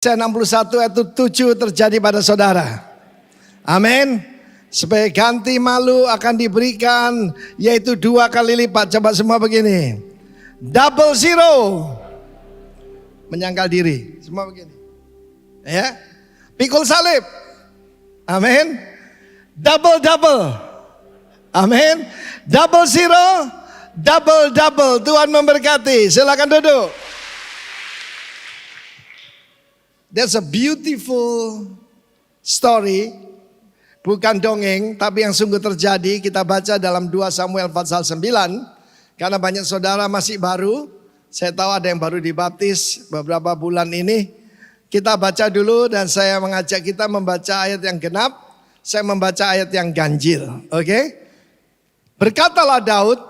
Yesaya 61 ayat 7 terjadi pada saudara. Amin. Supaya ganti malu akan diberikan, yaitu 2 kali lipat. Coba semua begini. Double zero. Menyangkal diri. Semua begini. Ya. Pikul salib. Amin. Double. Amin. Double zero. Double. Tuhan memberkati. Silakan duduk. There's a beautiful story, bukan dongeng, tapi yang sungguh terjadi. Kita baca dalam 2 Samuel pasal 9, karena banyak saudara masih baru. Saya tahu ada yang baru dibaptis beberapa bulan ini. Kita baca dulu dan saya mengajak kita membaca ayat yang genap. Saya membaca ayat yang ganjil, oke? Berkatalah Daud,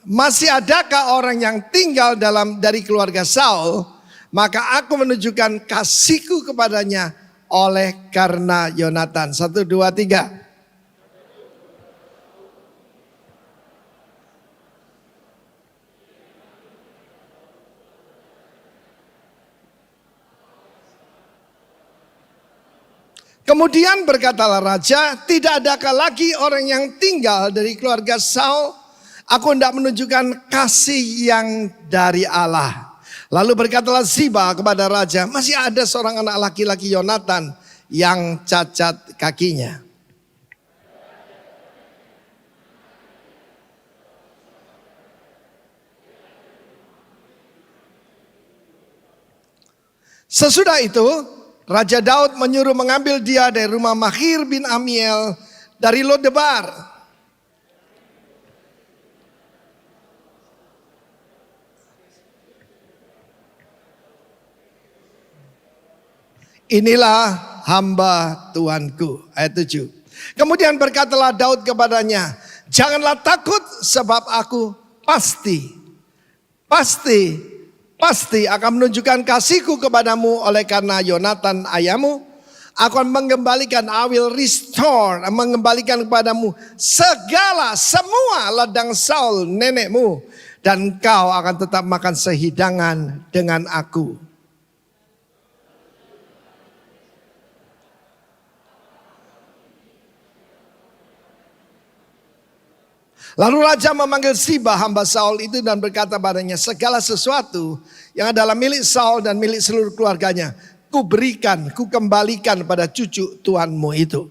masih adakah orang yang tinggal dari keluarga Saul? Maka aku menunjukkan kasihku kepadanya oleh karena Yonatan. 1, 2, 3. Kemudian berkatalah raja, tidak adakah lagi orang yang tinggal dari keluarga Saul? Aku hendak menunjukkan kasih yang dari Allah. Lalu berkatalah Ziba kepada raja, masih ada seorang anak laki-laki Yonatan yang cacat kakinya. Sesudah itu, Raja Daud menyuruh mengambil dia dari rumah Mahir bin Amiel dari Lodebar. Inilah hamba Tuanku. Ayat 7. Kemudian berkatalah Daud kepadanya, janganlah takut sebab aku pasti akan menunjukkan kasihku kepadamu oleh karena Yonatan ayahmu. Aku akan mengembalikan, I will restore, mengembalikan kepadamu semua ladang Saul nenekmu. Dan kau akan tetap makan sehidangan dengan aku. Lalu raja memanggil Ziba hamba Saul itu dan berkata padanya, segala sesuatu yang adalah milik Saul dan milik seluruh keluarganya, ku kembalikan pada cucu tuanmu itu.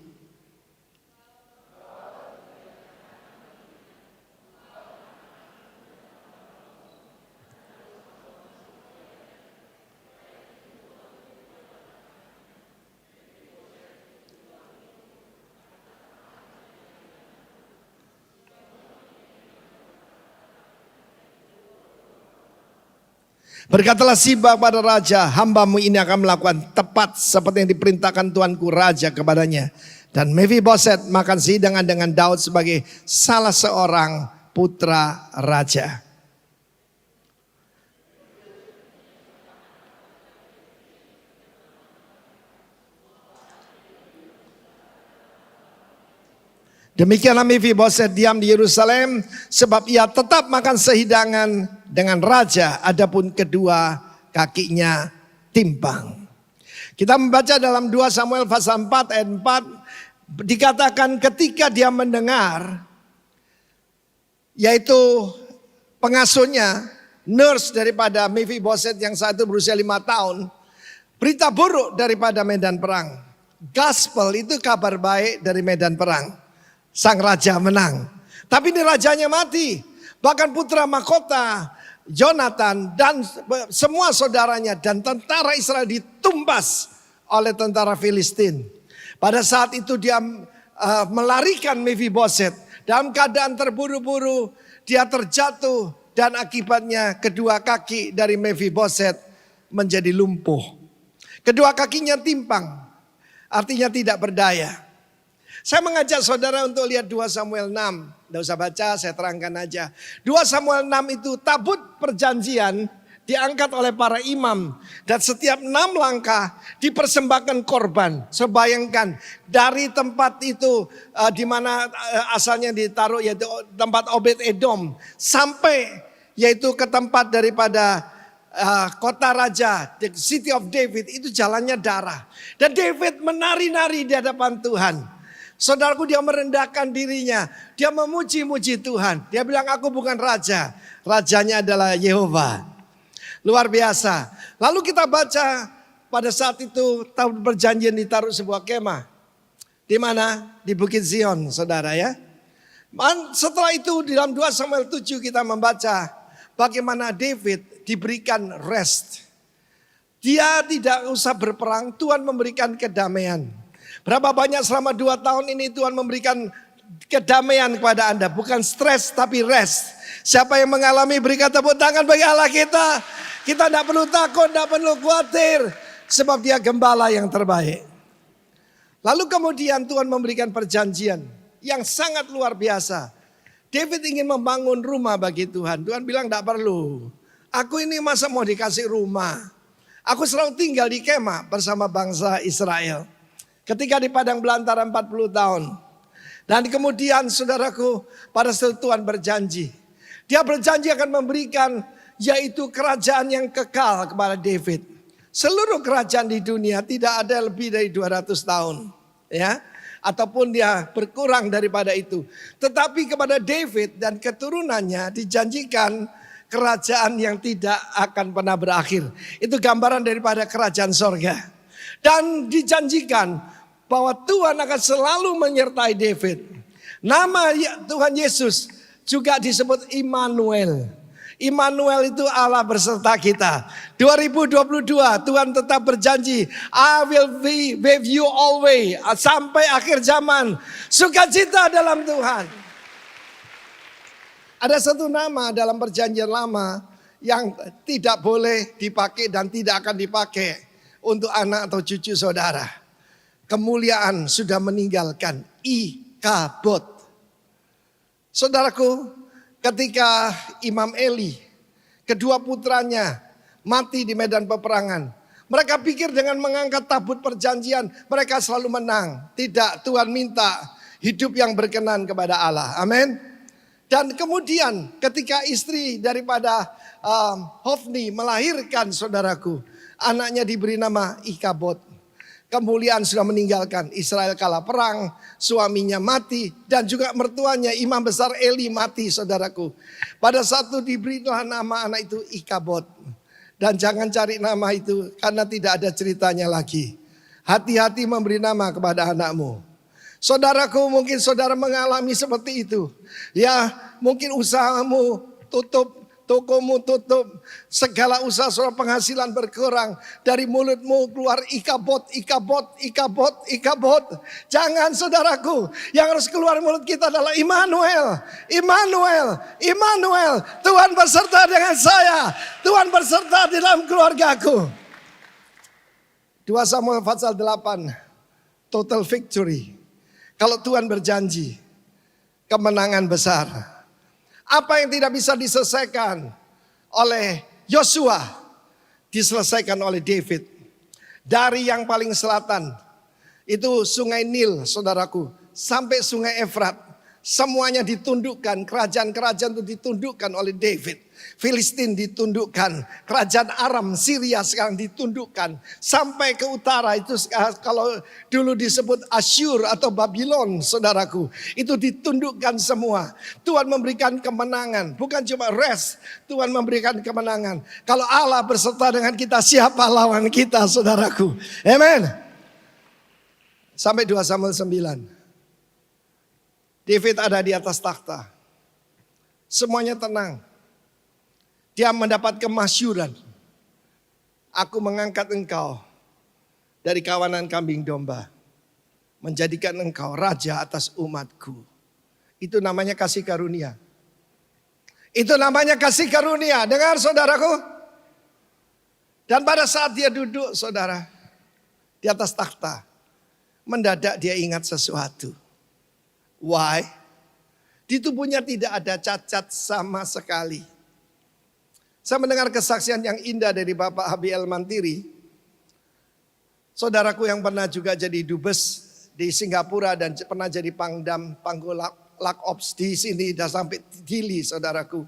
Berkatalah Ziba kepada raja, hambamu ini akan melakukan tepat seperti yang diperintahkan tuanku raja kepadanya. Dan Mephiboset makan sehidangan dengan Daud sebagai salah seorang putra raja. Demikianlah Mephiboset diam di Yerusalem sebab ia tetap makan sehidangan dengan raja, adapun kedua kakinya timpang. Kita membaca dalam 2 Samuel pasal 4 ayat 4, dikatakan ketika dia mendengar, yaitu pengasuhnya, nurse daripada Mephiboset yang saat itu berusia 5 tahun, berita buruk daripada medan perang. Gospel itu kabar baik dari medan perang. Sang raja menang. Tapi ini rajanya mati. Bahkan putra mahkota Yonatan dan semua saudaranya dan tentara Israel ditumpas oleh tentara Filistin. Pada saat itu dia melarikan Mephiboset. Dalam keadaan terburu-buru dia terjatuh. Dan akibatnya kedua kaki dari Mephiboset menjadi lumpuh. Kedua kakinya timpang. Artinya tidak berdaya. Saya mengajak saudara untuk lihat 2 Samuel 6. Tidak usah baca, saya terangkan aja. 2 Samuel 6 itu tabut perjanjian diangkat oleh para imam. Dan setiap 6 langkah dipersembahkan korban. So bayangkan dari tempat itu di mana asalnya ditaruh yaitu tempat Obed Edom. Sampai yaitu ke tempat daripada kota raja, the city of David, itu jalannya darah. Dan David menari-nari di hadapan Tuhan. Saudaraku, dia merendahkan dirinya. Dia memuji-muji Tuhan. Dia bilang, aku bukan raja. Rajanya adalah Yehova. Luar biasa. Lalu kita baca pada saat itu tahun perjanjian ditaruh sebuah kemah. Di mana? Di Bukit Zion, saudara ya. Setelah itu di dalam 2 Samuel 7 kita membaca bagaimana David diberikan rest. Dia tidak usah berperang, Tuhan memberikan kedamaian. Berapa banyak selama 2 tahun ini Tuhan memberikan kedamaian kepada Anda. Bukan stres tapi rest. Siapa yang mengalami berikan tepuk tangan bagi Allah kita. Kita tidak perlu takut, tidak perlu khawatir. Sebab dia gembala yang terbaik. Lalu kemudian Tuhan memberikan perjanjian yang sangat luar biasa. David ingin membangun rumah bagi Tuhan. Tuhan bilang tidak perlu. Aku ini masa mau dikasih rumah. Aku selalu tinggal di kemah bersama bangsa Israel. Ketika di padang belantara 40 tahun. Dan kemudian saudaraku, pada saat Tuhan berjanji. Dia berjanji akan memberikan yaitu kerajaan yang kekal kepada David. Seluruh kerajaan di dunia tidak ada lebih dari 200 tahun. Ya, ataupun dia berkurang daripada itu. Tetapi kepada David dan keturunannya dijanjikan kerajaan yang tidak akan pernah berakhir. Itu gambaran daripada kerajaan sorga. Dan dijanjikan bahwa Tuhan akan selalu menyertai David. Nama Tuhan Yesus juga disebut Immanuel. Immanuel itu Allah berserta kita. 2022 Tuhan tetap berjanji, I will be with you always. Sampai akhir zaman. Sukacita dalam Tuhan. Ada satu nama dalam perjanjian lama yang tidak boleh dipakai dan tidak akan dipakai untuk anak atau cucu saudara. Kemuliaan sudah meninggalkan Ikabod. Saudaraku, ketika Imam Eli, kedua putranya mati di medan peperangan. Mereka pikir dengan mengangkat tabut perjanjian mereka selalu menang. Tidak, Tuhan minta hidup yang berkenan kepada Allah. Amin. Dan kemudian ketika istri daripada Hofni melahirkan saudaraku, anaknya diberi nama Ikabod. Kemuliaan sudah meninggalkan, Israel kalah perang, suaminya mati, dan juga mertuanya Imam Besar Eli mati saudaraku. Pada saat itu diberilah nama anak itu Ikabod. Dan jangan cari nama itu karena tidak ada ceritanya lagi. Hati-hati memberi nama kepada anakmu. Saudaraku, mungkin saudara mengalami seperti itu. Ya, mungkin usahamu tutup, tokomu tutup, segala usaha soal penghasilan berkurang. Dari mulutmu keluar Ikabod, Ikabod, Ikabod, Ikabod. Jangan saudaraku, yang harus keluar mulut kita adalah Immanuel, Immanuel, Immanuel. Tuhan beserta dengan saya, Tuhan beserta di dalam keluargaku. 2 Samuel pasal 8, total victory. Kalau Tuhan berjanji, kemenangan besar. Apa yang tidak bisa diselesaikan oleh Yosua diselesaikan oleh David. Dari yang paling selatan itu sungai Nil saudaraku sampai sungai Efrat. Semuanya ditundukkan, kerajaan-kerajaan itu ditundukkan oleh David. Filistin ditundukkan, kerajaan Aram, Syria sekarang ditundukkan. Sampai ke utara itu kalau dulu disebut Asyur atau Babylon saudaraku. Itu ditundukkan semua. Tuhan memberikan kemenangan, bukan cuma rest. Tuhan memberikan kemenangan. Kalau Allah berserta dengan kita, siapa lawan kita saudaraku. Amen. Sampai 2 Samuel 9. David ada di atas takhta. Semuanya tenang. Dia mendapat kemasyuran. Aku mengangkat engkau dari kawanan kambing domba. Menjadikan engkau raja atas umatku. Itu namanya kasih karunia. Itu namanya kasih karunia. Dengar saudaraku. Dan pada saat dia duduk saudara. Di atas takhta. Mendadak dia ingat sesuatu. Why? Di tubuhnya tidak ada cacat sama sekali. Saya mendengar kesaksian yang indah dari Bapak Habiel Mantiri. Saudaraku yang pernah juga jadi dubes di Singapura dan pernah jadi pangdam Lakops di sini dan sampai Dili saudaraku.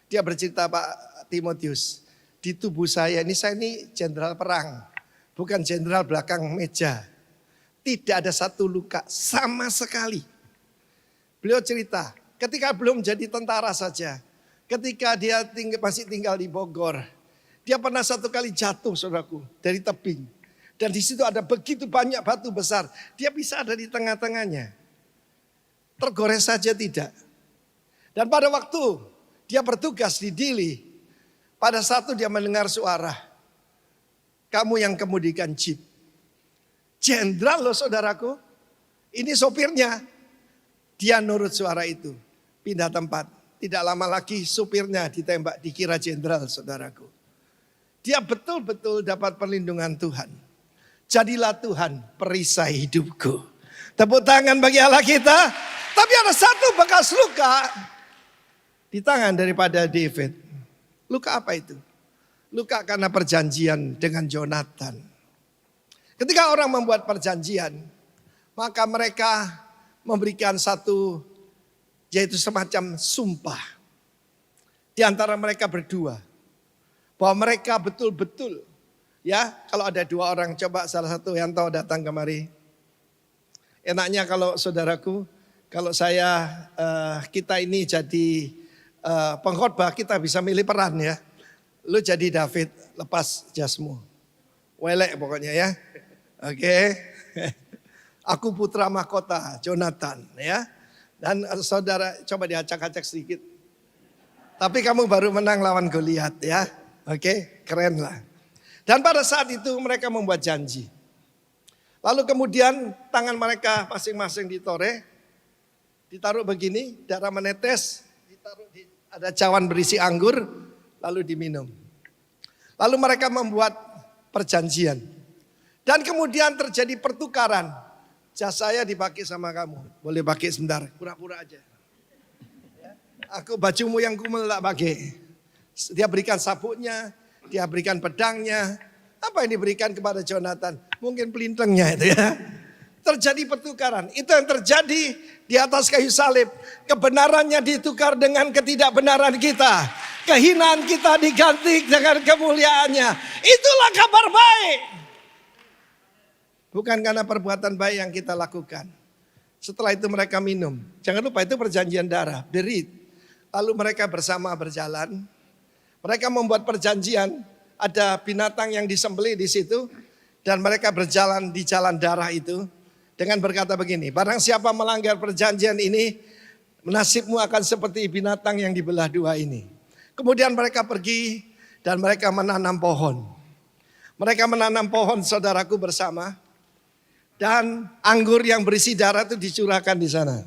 Dia bercerita Pak Timotius. di tubuh saya ini jenderal perang, bukan jenderal belakang meja. Tidak ada satu luka sama sekali. Beliau cerita, ketika belum jadi tentara saja, ketika dia masih tinggal di Bogor, dia pernah satu kali jatuh, saudaraku, dari tebing. Dan di situ ada begitu banyak batu besar, dia bisa ada di tengah-tengahnya. Tergores saja tidak. Dan pada waktu dia bertugas di Dili, pada satu dia mendengar suara, kamu yang kemudikan jeep. Jenderal loh saudaraku, ini sopirnya. Dia nurut suara itu, pindah tempat. Tidak lama lagi supirnya ditembak, dikira jenderal saudaraku. Dia betul-betul dapat perlindungan Tuhan. Jadilah Tuhan perisai hidupku. Tepuk tangan bagi Allah kita. Tapi ada satu bekas luka di tangan daripada David. Luka apa itu? Luka karena perjanjian dengan Jonathan. Ketika orang membuat perjanjian, maka mereka memberikan satu, yaitu semacam sumpah di antara mereka berdua, bahwa mereka betul-betul, ya, kalau ada dua orang, coba salah satu yang tahu datang kemari. Enaknya kalau saudaraku, kalau kita ini jadi pengkhotbah, kita bisa milih peran ya. Lu jadi David, lepas jasmu, welek pokoknya ya. Oke. Aku putra mahkota Jonathan ya. Dan saudara coba diacak-acak sedikit. Tapi kamu baru menang lawan Goliat ya. Oke, keren lah. Dan pada saat itu mereka membuat janji. Lalu kemudian tangan mereka masing-masing ditore. Ditaruh begini, darah menetes. Ada cawan berisi anggur, lalu diminum. Lalu mereka membuat perjanjian. Dan kemudian terjadi pertukaran. Jas saya dipakai sama kamu. Boleh pakai sebentar, pura-pura aja. Aku bajumu yang kumel tak pakai. Dia berikan sabuknya, dia berikan pedangnya. Apa yang diberikan kepada Jonathan? Mungkin pelintengnya itu ya. Terjadi pertukaran. Itu yang terjadi di atas kayu salib. Kebenarannya ditukar dengan ketidakbenaran kita. Kehinaan kita diganti dengan kemuliaannya. Itulah kabar baik. Bukan karena perbuatan baik yang kita lakukan. Setelah itu mereka minum. Jangan lupa itu perjanjian darah, berit. Lalu mereka bersama berjalan. Mereka membuat perjanjian. Ada binatang yang disembelih di situ. Dan mereka berjalan di jalan darah itu. Dengan berkata begini, barang siapa melanggar perjanjian ini, nasibmu akan seperti binatang yang dibelah dua ini. Kemudian mereka pergi dan mereka menanam pohon. Mereka menanam pohon saudaraku bersama. Dan anggur yang berisi darah itu dicurahkan di sana.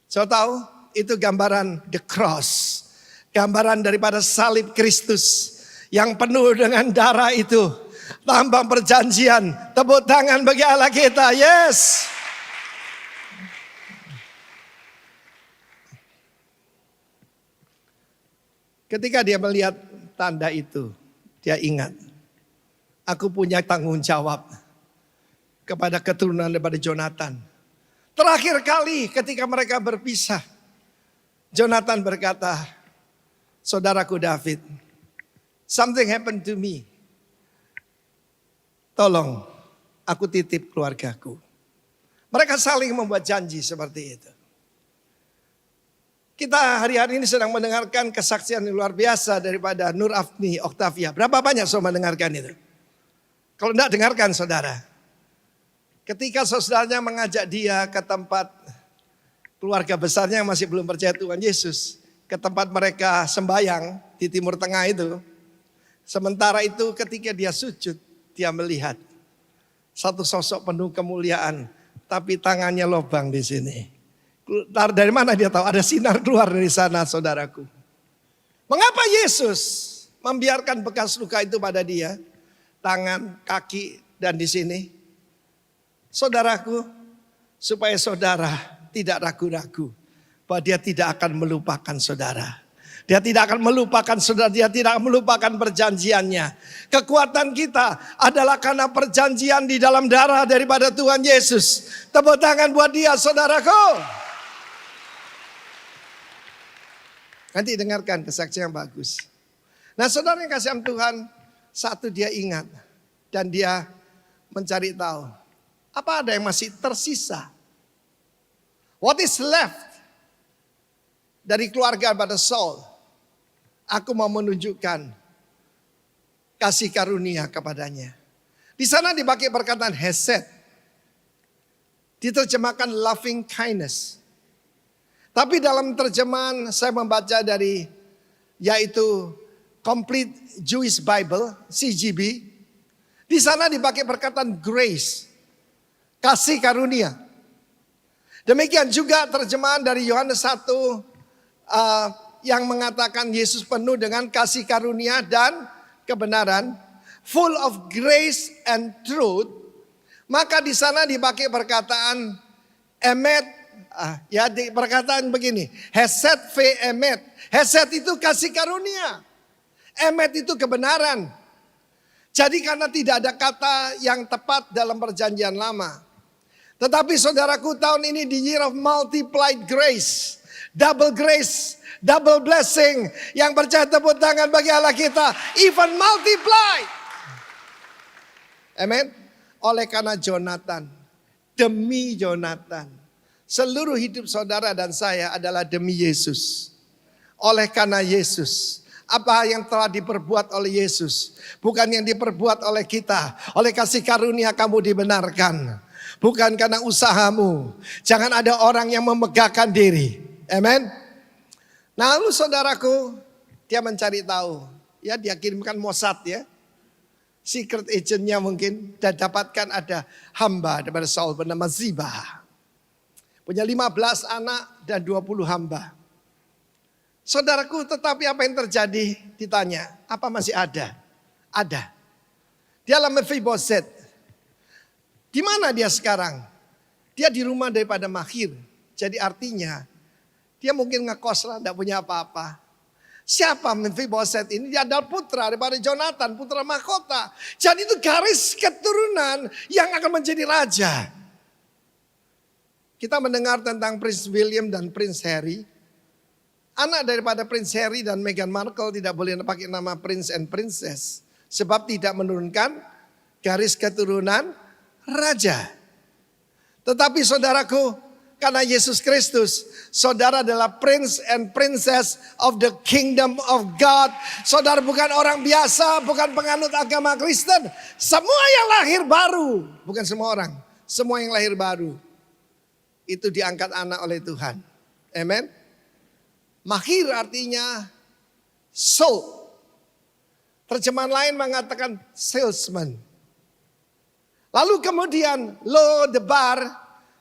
So tahu itu gambaran the cross. Gambaran daripada salib Kristus yang penuh dengan darah itu. Lambang perjanjian. Tepuk tangan bagi Allah kita. Yes. Ketika dia melihat tanda itu, dia ingat. Aku punya tanggung jawab kepada keturunan daripada Jonathan. Terakhir kali ketika mereka berpisah, Jonathan berkata, saudaraku David, something happened to me. Tolong, aku titip keluargaku. Mereka saling membuat janji seperti itu. Kita hari-hari ini sedang mendengarkan kesaksian yang luar biasa daripada Nur Afni Octavia. Berapa banyak saudara mendengarkan itu? Kalau tidak dengarkan saudara. Ketika saudaranya mengajak dia ke tempat keluarga besarnya yang masih belum percaya Tuhan Yesus. Ke tempat mereka sembayang di Timur Tengah itu. Sementara itu ketika dia sujud, dia melihat satu sosok penuh kemuliaan. Tapi tangannya lobang di sini. Dari mana dia tahu? Ada sinar keluar dari sana saudaraku. Mengapa Yesus membiarkan bekas luka itu pada dia? Tangan, kaki, dan di sini. Saudaraku, supaya saudara tidak ragu-ragu bahwa dia tidak akan melupakan saudara. Dia tidak akan melupakan saudara, dia tidak akan melupakan perjanjiannya. Kekuatan kita adalah karena perjanjian di dalam darah daripada Tuhan Yesus. Tepuk tangan buat dia saudaraku. Nanti dengarkan kesaksian yang bagus. Nah saudara yang kasih Tuhan, satu dia ingat dan dia mencari tahu. Apa ada yang masih tersisa? What is left dari keluarga pada Saul? Aku mau menunjukkan kasih karunia kepadanya. Di sana dipakai perkataan hesed. Diterjemahkan loving kindness. Tapi dalam terjemahan saya membaca dari yaitu Complete Jewish Bible, CJB. Di sana dipakai perkataan grace, kasih karunia. Demikian juga terjemahan dari Yohanes 1 yang mengatakan Yesus penuh dengan kasih karunia dan kebenaran, full of grace and truth. Maka di sana dipakai perkataan emet, ya di perkataan begini, hesed ve emet. Hesed itu kasih karunia. Emet itu kebenaran. Jadi karena tidak ada kata yang tepat dalam perjanjian lama. Tetapi saudaraku, tahun ini di year of multiplied grace, double blessing. Yang percaya tepuk tangan bagi Allah kita, even multiplied. Amen. Oleh karena Jonathan, demi Jonathan, seluruh hidup saudara dan saya adalah demi Yesus. Oleh karena Yesus, apa yang telah diperbuat oleh Yesus, bukan yang diperbuat oleh kita. Oleh kasih karunia kamu dibenarkan, bukan karena usahamu. Jangan ada orang yang memegahkan diri. Amen. Nah lalu saudaraku, dia mencari tahu. Ya dia kirimkan Mossad ya. Secret agentnya mungkin. Dan dapatkan ada hamba daripada Saul bernama Ziba. Punya 15 anak dan 20 hamba. Saudaraku, tetapi apa yang terjadi? Ditanya, apa masih ada? Ada. Dia adalah Mephiboset. Di mana dia sekarang? Dia di rumah daripada Mahir. Jadi artinya, dia mungkin ngekos lah, tidak punya apa-apa. Siapa Mephiboset ini? Dia adalah putra daripada Jonathan, putra mahkota. Jadi itu garis keturunan yang akan menjadi raja. Kita mendengar tentang Prince William dan Prince Harry. Anak daripada Prince Harry dan Meghan Markle tidak boleh pakai nama Prince and Princess. Sebab tidak menurunkan garis keturunan raja. Tetapi saudaraku, karena Yesus Kristus, saudara adalah Prince and Princess of the Kingdom of God. Saudara bukan orang biasa, bukan penganut agama Kristen. Semua yang lahir baru, bukan semua orang, semua yang lahir baru, itu diangkat anak oleh Tuhan. Amen. Mahir artinya soul. Terjemahan lain mengatakan salesman. Lalu kemudian lo debar,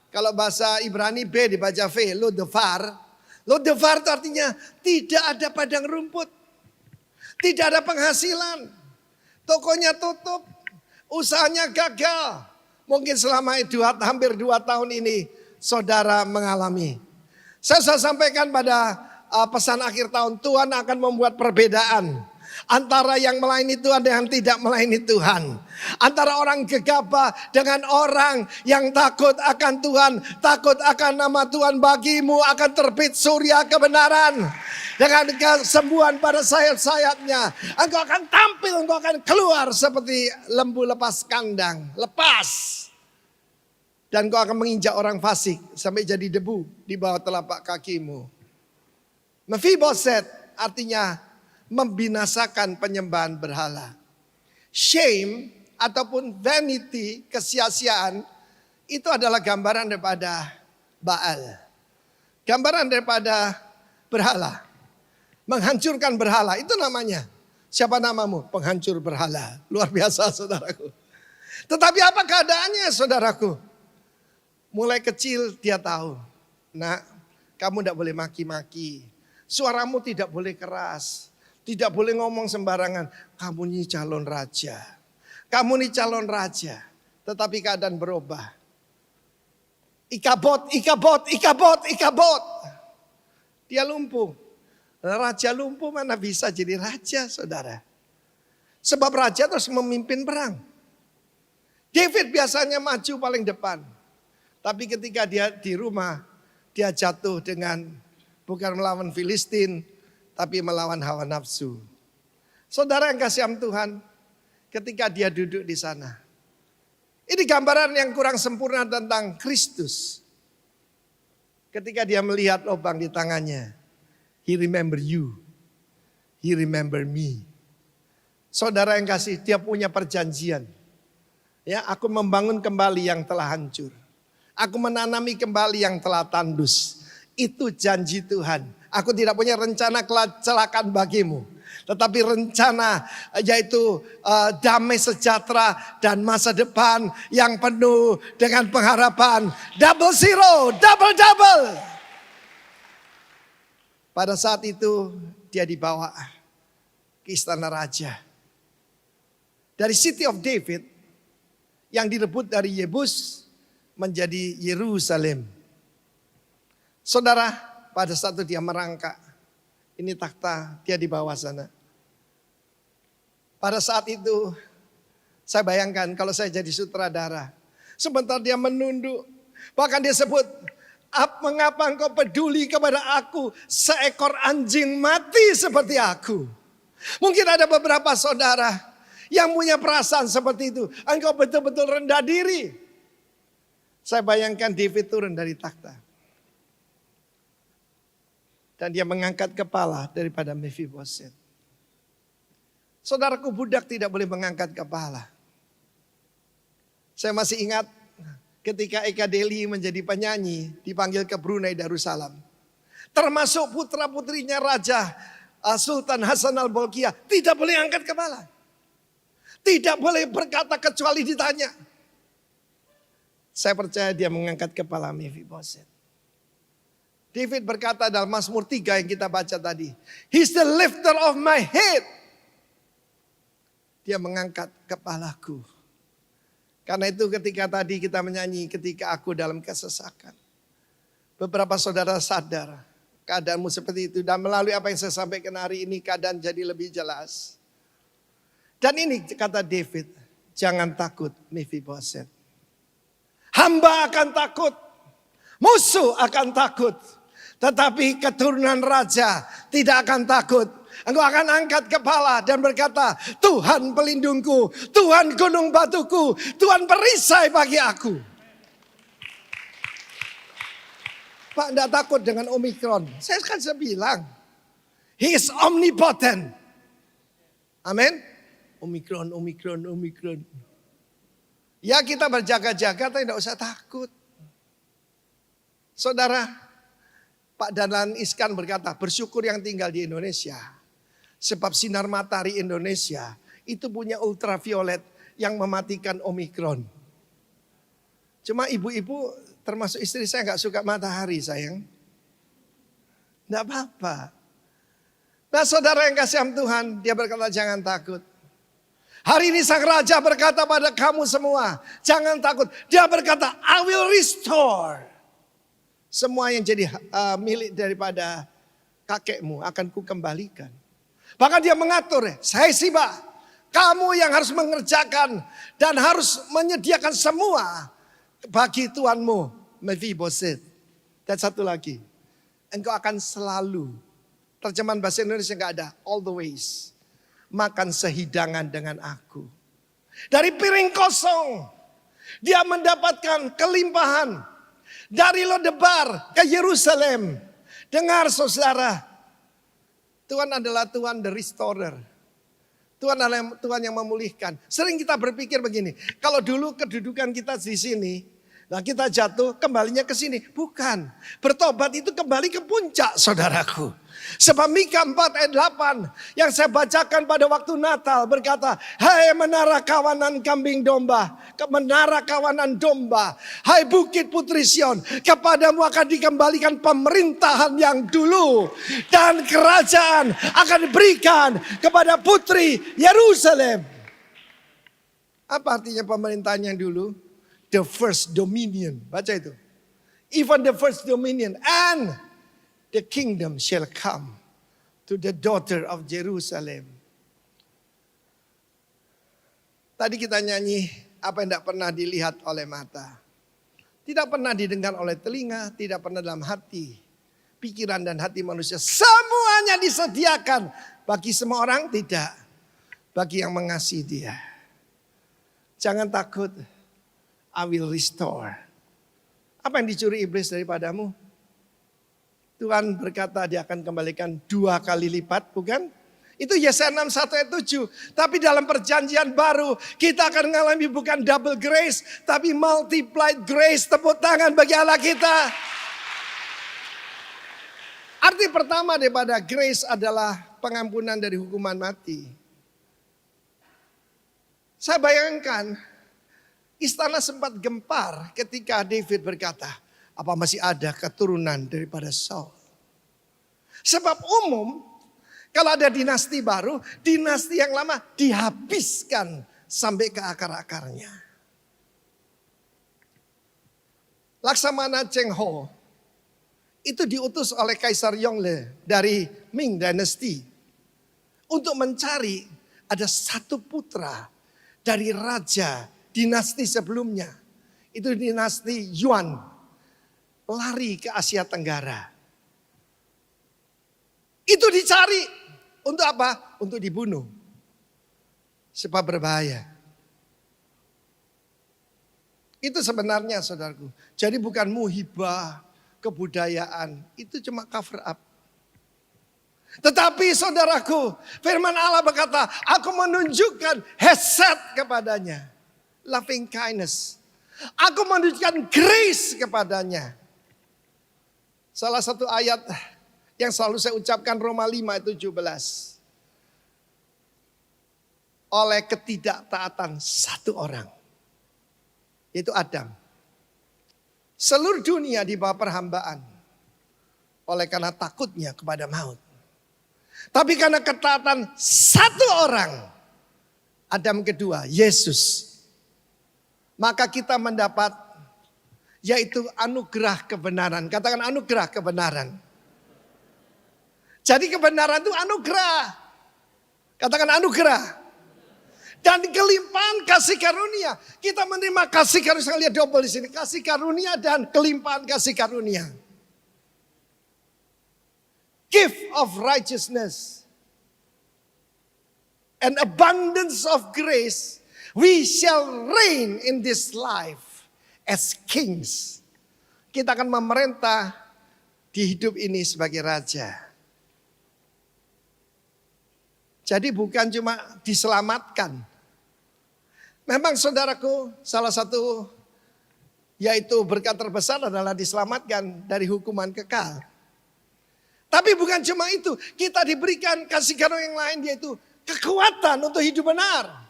kalau bahasa Ibrani B dibaca V, lo devar. Lo devar itu artinya tidak ada padang rumput. Tidak ada penghasilan. Tokonya tutup, usahanya gagal. Mungkin selama hampir 2 tahun ini saudara mengalami. Saya sampaikan pada pesan akhir tahun, Tuhan akan membuat perbedaan antara yang melayani Tuhan dan yang tidak melayani Tuhan. Antara orang gegabah dengan orang yang takut akan Tuhan, takut akan nama Tuhan. Bagimu akan terbit surya kebenaran. Dengan kesembuhan pada sayap-sayapnya, engkau akan tampil, engkau akan keluar seperti lembu lepas kandang. Lepas. Dan engkau akan menginjak orang fasik sampai jadi debu di bawah telapak kakimu. Mephiboset artinya membinasakan penyembahan berhala. Shame ataupun vanity, kesia-siaan, itu adalah gambaran daripada Baal. Gambaran daripada berhala. Menghancurkan berhala, itu namanya. Siapa namamu? Penghancur berhala. Luar biasa saudaraku. Tetapi apa keadaannya saudaraku? Mulai kecil dia tahu. Nah, kamu tidak boleh maki-maki. Suaramu tidak boleh keras. Tidak boleh ngomong sembarangan. Kamu ini calon raja. Kamu ini calon raja. Tetapi keadaan berubah. Ikabod. Dia lumpuh. Raja lumpuh mana bisa jadi raja saudara. Sebab raja terus memimpin perang. David biasanya maju paling depan. Tapi ketika dia di rumah, dia jatuh dengan bukan melawan Filistin, tapi melawan hawa nafsu. Saudara yang kasih Tuhan, ketika dia duduk di sana. Ini gambaran yang kurang sempurna tentang Kristus. Ketika dia melihat lubang di tangannya. He remember you. He remember me. Saudara yang kasih, dia punya perjanjian. Ya, aku membangun kembali yang telah hancur. Aku menanami kembali yang telah tandus. Itu janji Tuhan. Aku tidak punya rencana kecelakaan bagimu. Tetapi rencana yaitu damai sejahtera dan masa depan yang penuh dengan pengharapan. Double zero, double. Pada saat itu dia dibawa ke istana raja. Dari City of David yang direbut dari Yebus menjadi Yerusalem. Saudara, pada saat itu dia merangkak. Ini takhta, dia di bawah sana. Pada saat itu, saya bayangkan kalau saya jadi sutradara. Sebentar dia menunduk. Bahkan dia sebut, mengapa engkau peduli kepada aku, seekor anjing mati seperti aku. Mungkin ada beberapa saudara yang punya perasaan seperti itu. Engkau betul-betul rendah diri. Saya bayangkan David turun dari takhta. Dan dia mengangkat kepala daripada Mephibosheth. Saudaraku, budak tidak boleh mengangkat kepala. Saya masih ingat ketika Eka Deli menjadi penyanyi dipanggil ke Brunei Darussalam. Termasuk putra-putrinya Raja Sultan Hasan al-Bolkiah tidak boleh angkat kepala. Tidak boleh berkata kecuali ditanya. Saya percaya dia mengangkat kepala Mephibosheth. David berkata dalam Mazmur 3 yang kita baca tadi. He's the lifter of my head. Dia mengangkat kepalaku. Karena itu ketika tadi kita menyanyi ketika aku dalam kesesakan. Beberapa saudara sadar keadaanmu seperti itu. Dan melalui apa yang saya sampaikan hari ini keadaan jadi lebih jelas. Dan ini kata David. Jangan takut Mephibosheth. Hamba akan takut. Musuh akan takut. Tetapi keturunan raja tidak akan takut. Engkau akan angkat kepala dan berkata, Tuhan pelindungku, Tuhan gunung batuku, Tuhan perisai bagi aku. Pak, tidak takut dengan Omikron. Saya kan bilang, He is omnipotent. Amin. Omikron. Ya kita berjaga-jaga, tapi tidak usah takut. Saudara, Pak Dahlan Iskan berkata, bersyukur yang tinggal di Indonesia. Sebab sinar matahari Indonesia itu punya ultraviolet yang mematikan Omikron. Cuma ibu-ibu termasuk istri saya gak suka matahari sayang. Tidak apa-apa. Nah saudara yang kasih Tuhan, dia berkata jangan takut. Hari ini sang raja berkata pada kamu semua, jangan takut. Dia berkata, I will restore. Semua yang jadi milik daripada kakekmu akan kukembalikan. Bahkan dia mengatur, saya Siba, kamu yang harus mengerjakan dan harus menyediakan semua bagi tuanmu Mephibosheth. Dan satu lagi, engkau akan selalu, terjemahan bahasa Indonesia enggak ada, always, makan sehidangan dengan aku. Dari piring kosong, dia mendapatkan kelimpahan. Dari Lodebar ke Yerusalem. Dengar saudara. Tuhan adalah Tuhan the restorer. Tuhan adalah Tuhan yang memulihkan. Sering kita berpikir begini. Kalau dulu kedudukan kita di sini. Nah kita jatuh kembalinya ke sini. Bukan. Bertobat itu kembali ke puncak saudaraku. Sebab Mika 4 ayat 8 yang saya bacakan pada waktu Natal berkata, hai menara kawanan kambing domba, menara kawanan domba, hai bukit Putri Sion, kepadamu akan dikembalikan pemerintahan yang dulu dan kerajaan akan diberikan kepada Putri Yerusalem. Apa artinya pemerintahan yang dulu? The first dominion, baca itu. Even the first dominion and the kingdom shall come to the daughter of Jerusalem. Tadi kita nyanyi apa yang tidak pernah dilihat oleh mata. Tidak pernah didengar oleh telinga, tidak pernah dalam hati. Pikiran dan hati manusia semuanya disediakan. Bagi semua orang tidak. bagi yang mengasihi Dia. Jangan takut, I will restore. Apa yang dicuri iblis daripadamu? Tuhan berkata Dia akan kembalikan 2 kali lipat, bukan? Itu Yesaya 61 ayat 7. Tapi dalam perjanjian baru kita akan mengalami bukan double grace, tapi multiplied grace. Tepuk tangan bagi Allah kita. Arti pertama daripada grace adalah pengampunan dari hukuman mati. Saya bayangkan istana sempat gempar ketika David berkata, apa masih ada keturunan daripada Saul? Sebab umum kalau ada dinasti baru, dinasti yang lama dihabiskan sampai ke akar-akarnya. Laksamana Cheng Ho itu diutus oleh Kaisar Yongle dari Ming Dynasty untuk mencari ada satu putra dari raja dinasti sebelumnya. Itu dinasti Yuan, lari ke Asia Tenggara. Itu dicari. Untuk apa? Untuk dibunuh. Sebab berbahaya. Itu sebenarnya saudaraku. Jadi bukan muhibah, kebudayaan. Itu cuma cover up. Tetapi saudaraku, firman Allah berkata, aku menunjukkan hesed kepadanya. Loving kindness. Aku menunjukkan grace kepadanya. Salah satu ayat yang selalu saya ucapkan Roma 5 ayat 17. Oleh ketidaktaatan satu orang. Yaitu Adam. Seluruh dunia di bawah perhambaan. Oleh karena takutnya kepada maut. Tapi karena ketaatan satu orang. Adam kedua, Yesus. Maka kita mendapat yaitu anugerah kebenaran. Katakan anugerah kebenaran. Jadi kebenaran itu anugerah. Katakan anugerah. Dan kelimpahan kasih karunia. Kita menerima kasih karunia. Saya lihat double di sini. Kasih karunia dan kelimpahan kasih karunia. Gift of righteousness. And abundance of grace. We shall reign in this life as kings. Kita akan memerintah di hidup ini sebagai raja. Jadi bukan cuma diselamatkan. Memang saudaraku, salah satu yaitu berkat terbesar adalah diselamatkan dari hukuman kekal. Tapi bukan cuma itu, kita diberikan kasih karunia yang lain yaitu kekuatan untuk hidup benar.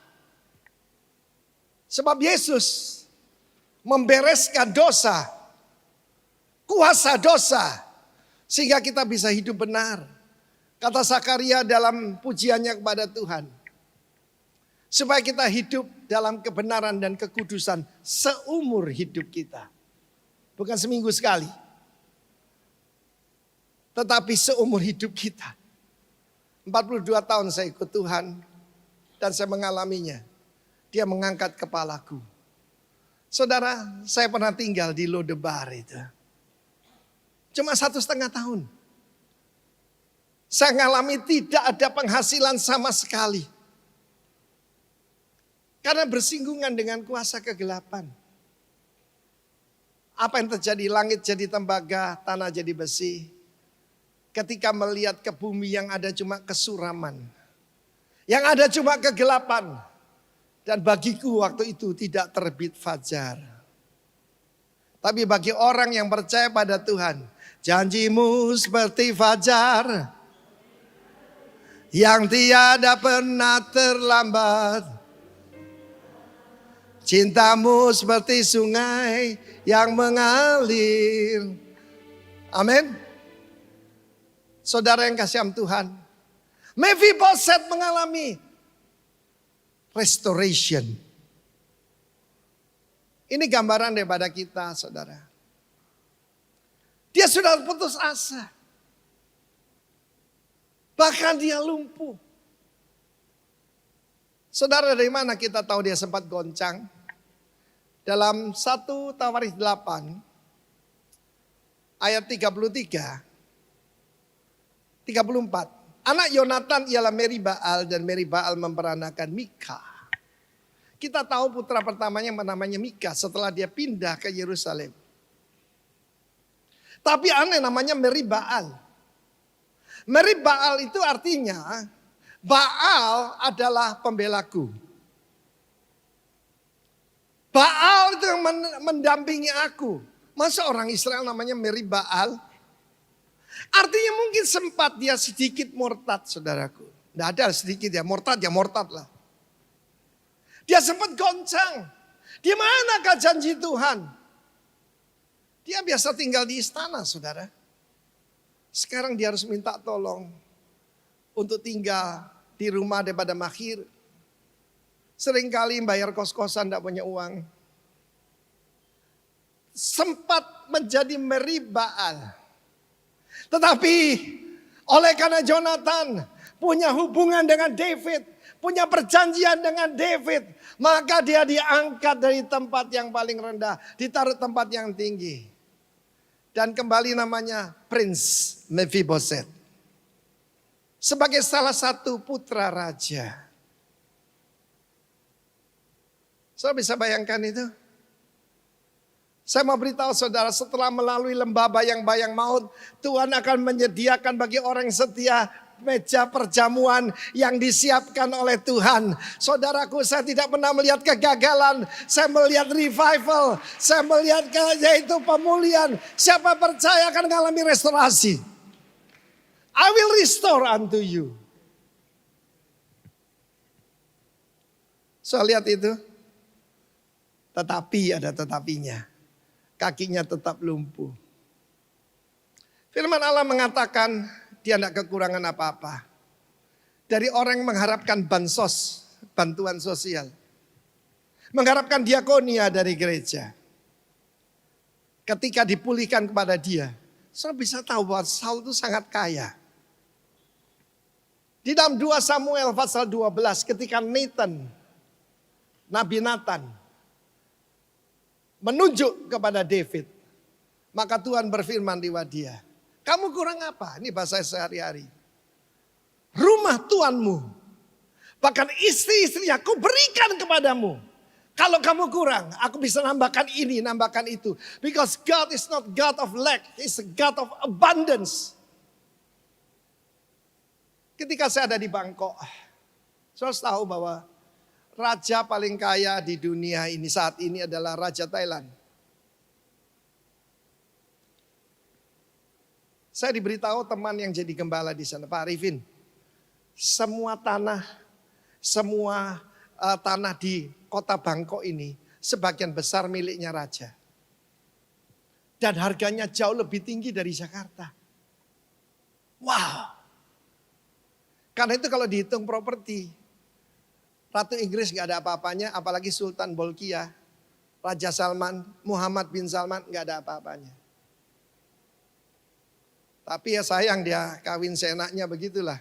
Sebab Yesus membereskan dosa, kuasa dosa, sehingga kita bisa hidup benar. Kata Zakaria dalam pujiannya kepada Tuhan. Supaya kita hidup dalam kebenaran dan kekudusan seumur hidup kita. Bukan seminggu sekali. Tetapi seumur hidup kita. 42 tahun saya ikut Tuhan. Dan saya mengalaminya. Dia mengangkat kepalaku. Saudara, saya pernah tinggal di Lodebar itu. Cuma 1,5 tahun. Saya mengalami tidak ada penghasilan sama sekali. Karena bersinggungan dengan kuasa kegelapan. Apa yang terjadi? Langit jadi tembaga, tanah jadi besi. Ketika melihat ke bumi yang ada cuma kesuraman. Yang ada cuma kegelapan. Dan bagiku waktu itu tidak terbit fajar. Tapi bagi orang yang percaya pada Tuhan. Janjimu seperti fajar. Yang tiada pernah terlambat. Cintamu seperti sungai yang mengalir. Amin. Saudara yang kasih Tuhan. Mephiboset mengalami restoration. Ini gambaran daripada kita, saudara. Dia sudah putus asa. Bahkan dia lumpuh. Saudara, dari mana kita tahu dia sempat goncang? Dalam 1 Tawarikh 8 ayat 33, 34. Anak Yonatan ialah Meribaal dan Meribaal memperanakan Mika. Kita tahu putra pertamanya namanya Mika setelah dia pindah ke Yerusalem. Tapi aneh namanya Meribaal. Meribaal itu artinya Baal adalah pembelaku. Baal itu yang mendampingi aku. Masa orang Israel namanya Meribaal? Artinya mungkin sempat dia sedikit murtad, saudaraku. Tidak ada sedikit ya murtad lah. Dia sempat goncang. Di manakah janji Tuhan? Dia biasa tinggal di istana, saudara. Sekarang dia harus minta tolong untuk tinggal di rumah daripada Makhir. Seringkali bayar kos-kosan tidak punya uang. Sempat menjadi Meribaal. Tetapi oleh karena Jonathan punya hubungan dengan David, punya perjanjian dengan David, maka dia diangkat dari tempat yang paling rendah, ditaruh tempat yang tinggi. Dan kembali namanya Prince Mephibosheth. Sebagai salah satu putra raja. Saudara bisa bayangkan itu? Saya mau beritahu saudara, setelah melalui lembah bayang-bayang maut, Tuhan akan menyediakan bagi orang setia meja perjamuan yang disiapkan oleh Tuhan. Saudaraku, saya tidak pernah melihat kegagalan, saya melihat revival, saya melihat yaitu pemulihan. Siapa percaya akan mengalami restorasi. I will restore unto you. Saya lihat itu. Tetapi ada tetapinya. Kakinya tetap lumpuh. Firman Allah mengatakan dia tidak kekurangan apa-apa. Dari orang yang mengharapkan bansos, bantuan sosial. Mengharapkan diakonia dari gereja. Ketika dipulihkan kepada dia, saudara bisa tahu bahwa Saul itu sangat kaya. Di dalam 2 Samuel pasal 12 ketika Nabi Nathan menunjuk kepada David. Maka Tuhan berfirman lewat dia. Kamu kurang apa? Ini bahasa sehari-hari. Rumah tuanmu. Bahkan istri-istri aku berikan kepadamu. Kalau kamu kurang, aku bisa nambahkan ini, nambahkan itu. Because God is not God of lack. He's a God of abundance. Ketika saya ada di Bangkok. Saya tahu bahwa raja paling kaya di dunia ini saat ini adalah Raja Thailand. Saya diberitahu teman yang jadi gembala di sana, Pak Arifin. Semua tanah di kota Bangkok ini sebagian besar miliknya raja. Dan harganya jauh lebih tinggi dari Jakarta. Wow. Karena itu kalau dihitung properti, Ratu Inggris gak ada apa-apanya, apalagi Sultan Bolkiah, Raja Salman, Muhammad bin Salman gak ada apa-apanya. Tapi ya sayang dia kawin seenaknya begitulah.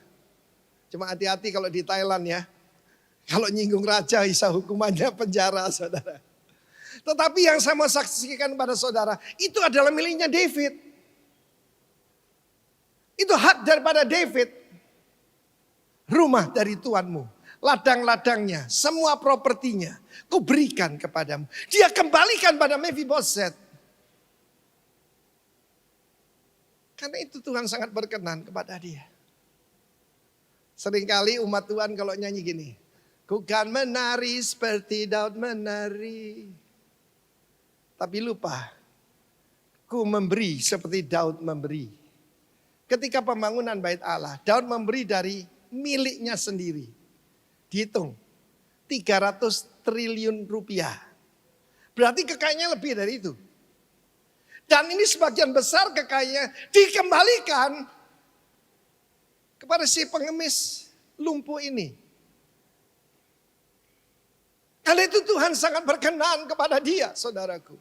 Cuma hati-hati kalau di Thailand ya. Kalau nyinggung raja bisa hukumannya penjara saudara. Tetapi yang saya mau saksikan pada saudara, itu adalah miliknya David. Itu hak daripada David. Rumah dari tuanmu. Ladang-ladangnya, semua propertinya, ku berikan kepadamu. Dia kembalikan pada Mephibosheth. Karena itu Tuhan sangat berkenan kepada dia. Seringkali umat Tuhan kalau nyanyi gini. Ku kan menari seperti Daud menari. Tapi lupa, ku memberi seperti Daud memberi. Ketika pembangunan bait Allah, Daud memberi dari miliknya sendiri. Dihitung 300 triliun rupiah. Berarti kekayaannya lebih dari itu. Dan ini sebagian besar kekayaannya dikembalikan kepada si pengemis lumpuh ini. Karena itu Tuhan sangat berkenan kepada dia, saudaraku.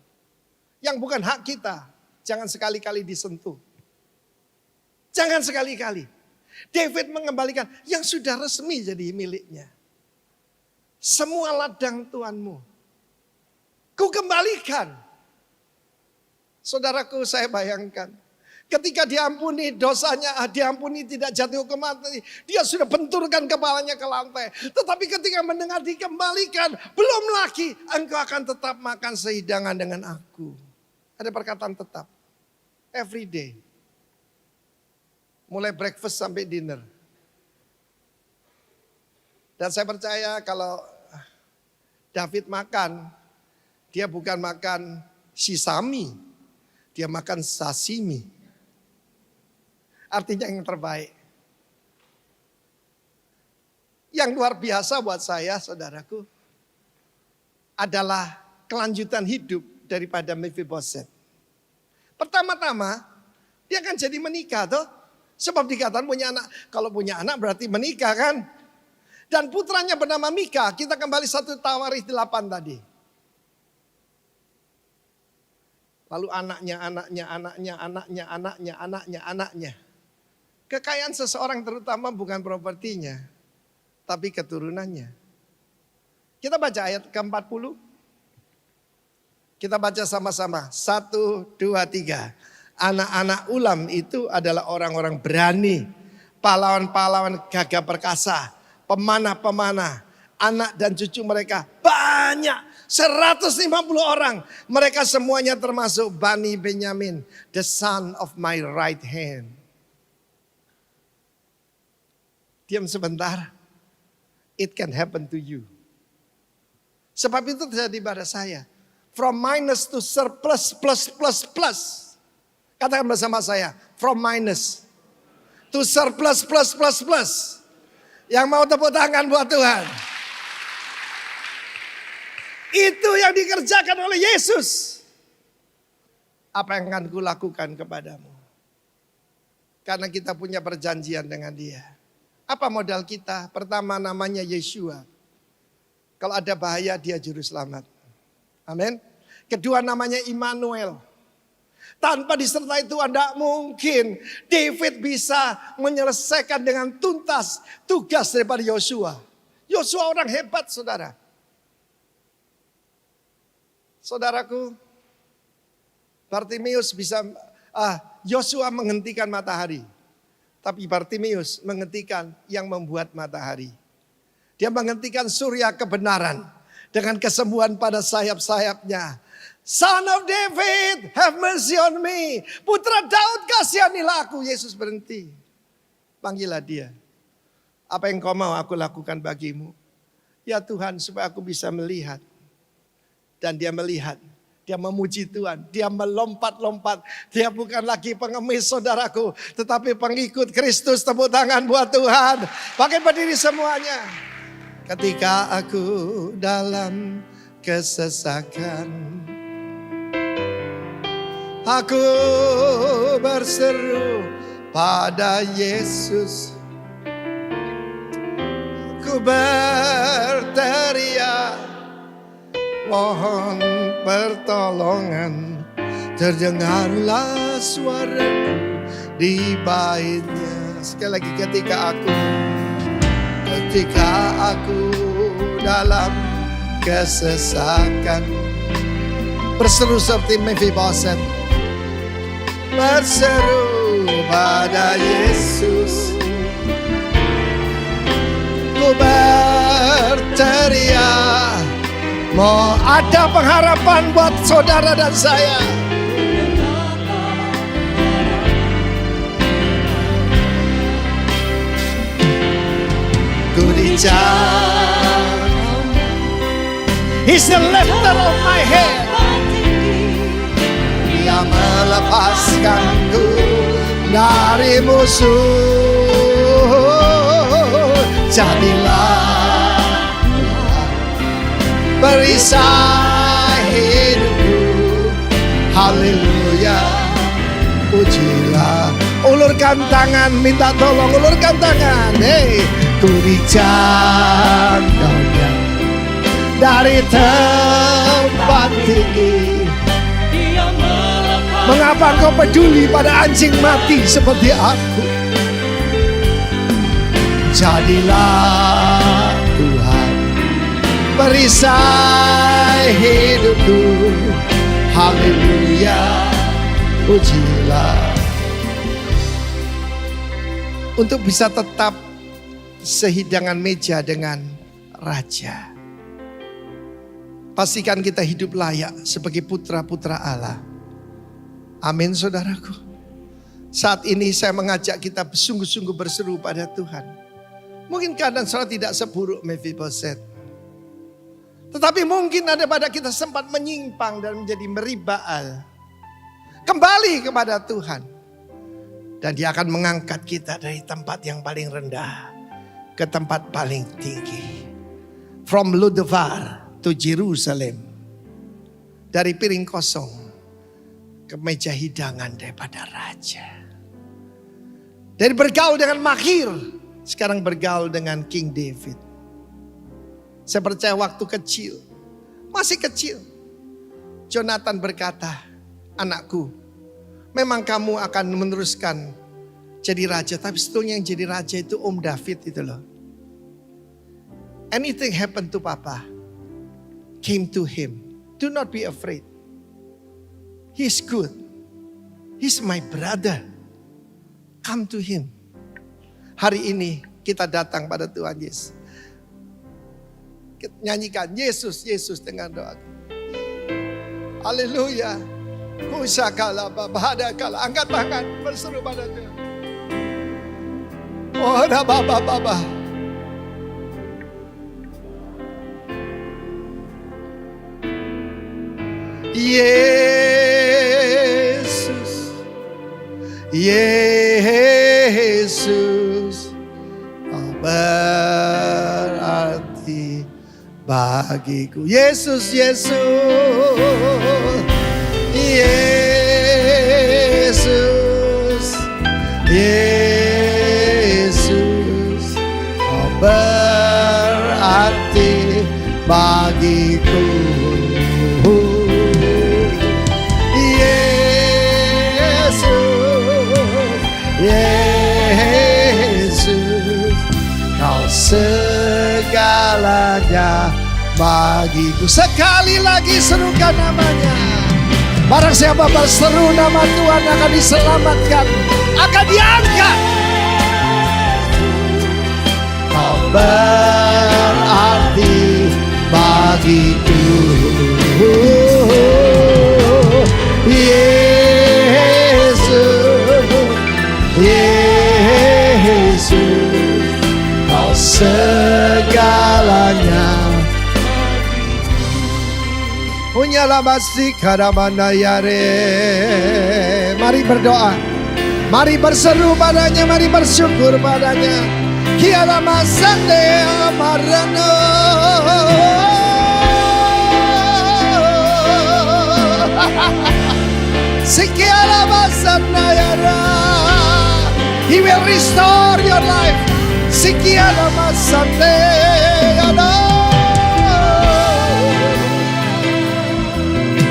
Yang bukan hak kita, jangan sekali-kali disentuh. Jangan sekali-kali. David mengembalikan yang sudah resmi jadi miliknya. Semua ladang tuanmu, ku kembalikan. Saudaraku, saya bayangkan Ketika diampuni dosanya, diampuni tidak jatuh hukum mati, dia sudah benturkan kepalanya ke lantai. Tetapi ketika mendengar dikembalikan, belum lagi engkau akan tetap makan sehidangan dengan aku. Ada perkataan tetap. Every day. Mulai breakfast sampai dinner. Dan saya percaya kalau David makan, dia bukan makan shisami, dia makan sashimi. Artinya yang terbaik. Yang luar biasa buat saya, saudaraku, adalah kelanjutan hidup daripada Mephibosheth. Pertama-tama, dia kan jadi menikah toh. Sebab dikatakan punya anak. Kalau punya anak berarti menikah kan. Dan putranya bernama Mika. Kita kembali 1 Tawarikh 8 tadi. Lalu anaknya. Kekayaan seseorang terutama bukan propertinya. Tapi keturunannya. Kita baca ayat ke-40. Kita baca sama-sama. 1, 2, 3. Anak-anak Ulam itu adalah orang-orang berani. Pahlawan-pahlawan gagah perkasa. Pemanah-pemanah, anak dan cucu mereka banyak, 150 orang. Mereka semuanya termasuk Bani Benyamin, the son of my right hand. Diam sebentar, it can happen to you. Sebab itu terjadi pada saya. From minus to surplus, plus. Katakan bersama saya, from minus to surplus, plus. Yang mau tepuk tangan buat Tuhan. Itu yang dikerjakan oleh Yesus. Apa yang akan kulakukan kepadamu? Karena kita punya perjanjian dengan Dia. Apa modal kita? Pertama namanya Yeshua. Kalau ada bahaya dia juru selamat. Amin. Kedua namanya Immanuel. Tanpa disertai Tuhan tidak mungkin David bisa menyelesaikan dengan tuntas tugas daripada Yosua. Yosua orang hebat, saudara. Saudaraku, Bartimeus bisa, Yosua menghentikan matahari. Tapi Bartimeus menghentikan yang membuat matahari. Dia menghentikan surya kebenaran dengan kesembuhan pada sayap-sayapnya. Son of David, have mercy on me. Putra Daud, kasihanilah aku. Yesus berhenti. Panggillah dia. Apa yang kau mau aku lakukan bagimu? Ya Tuhan, supaya aku bisa melihat. Dan dia melihat. Dia memuji Tuhan. Dia melompat-lompat. Dia bukan lagi pengemis, saudaraku. Tetapi pengikut Kristus. Tepuk tangan buat Tuhan. Pakai berdiri semuanya. Ketika aku dalam kesesakan, aku berseru pada Yesus. Aku berteriak, mohon pertolongan. Terdengarlah suaraku di baitnya. Sekali lagi, ketika aku dalam kesesakan, berseru seperti Mephibosheth. Berseru pada Yesus. Ku berteriak. Mau ada pengharapan buat saudara dan saya. Ku dicap. He's the lifter of my head. Dia melepaskanku dari musuh. Jadilah perisai hidupku. Haleluya. Pujilah. Ulurkan tangan, minta tolong, ulurkan tangan. Hey, ku dijangkaunya dari tempat tinggi. Mengapa kau peduli pada anjing mati seperti aku? Jadilah Tuhan perisai hidupku. Haleluya. Pujilah. untuk bisa tetap sehidangan meja dengan Raja. Pastikan kita hidup layak sebagai putra-putra Allah. Amin saudaraku. Saat ini saya mengajak kita sungguh-sungguh berseru pada Tuhan. Mungkin keadaan saudara tidak seburuk Mephiboset. Tetapi mungkin ada pada kita sempat menyimpang dan menjadi meribaal. Kembali kepada Tuhan. Dan Dia akan mengangkat kita dari tempat yang paling rendah ke tempat paling tinggi. From Lodebar to Jerusalem. Dari piring kosong ke meja hidangan daripada Raja. Dari bergaul dengan Makhir, sekarang bergaul dengan King David. Saya percaya waktu kecil, masih kecil, Jonathan berkata, anakku, memang kamu akan meneruskan jadi raja. Tapi sebetulnya yang jadi raja itu Om David itu loh. Anything happen to Papa, came to him. Do not be afraid. He's good. He's my brother. Come to him. Hari ini kita datang pada Tuhan Yesus. Kita nyanyikan Yesus, Yesus dengan doa. Haleluya. Kusakala babadakala. Angkat tangan berseru pada Tuhan. Oh, da baba. Yesus, Yesus, berarti bagiku. Yesus, Yesus, Yesus, Yesus, berarti bagiku. Yesus, kau segalanya bagiku. Sekali lagi serukan namanya. Barang siapa berseru nama Tuhan akan diselamatkan, akan diangkat. Kau berarti bagiku. Yesus, kau segalanya. Punyalah basi karamana yare. Mari berdoa, mari berseru padanya, mari bersyukur padanya. Kiala masande amarano. Sikiala masanda yara. He will restore your life. Sikiala masande yara.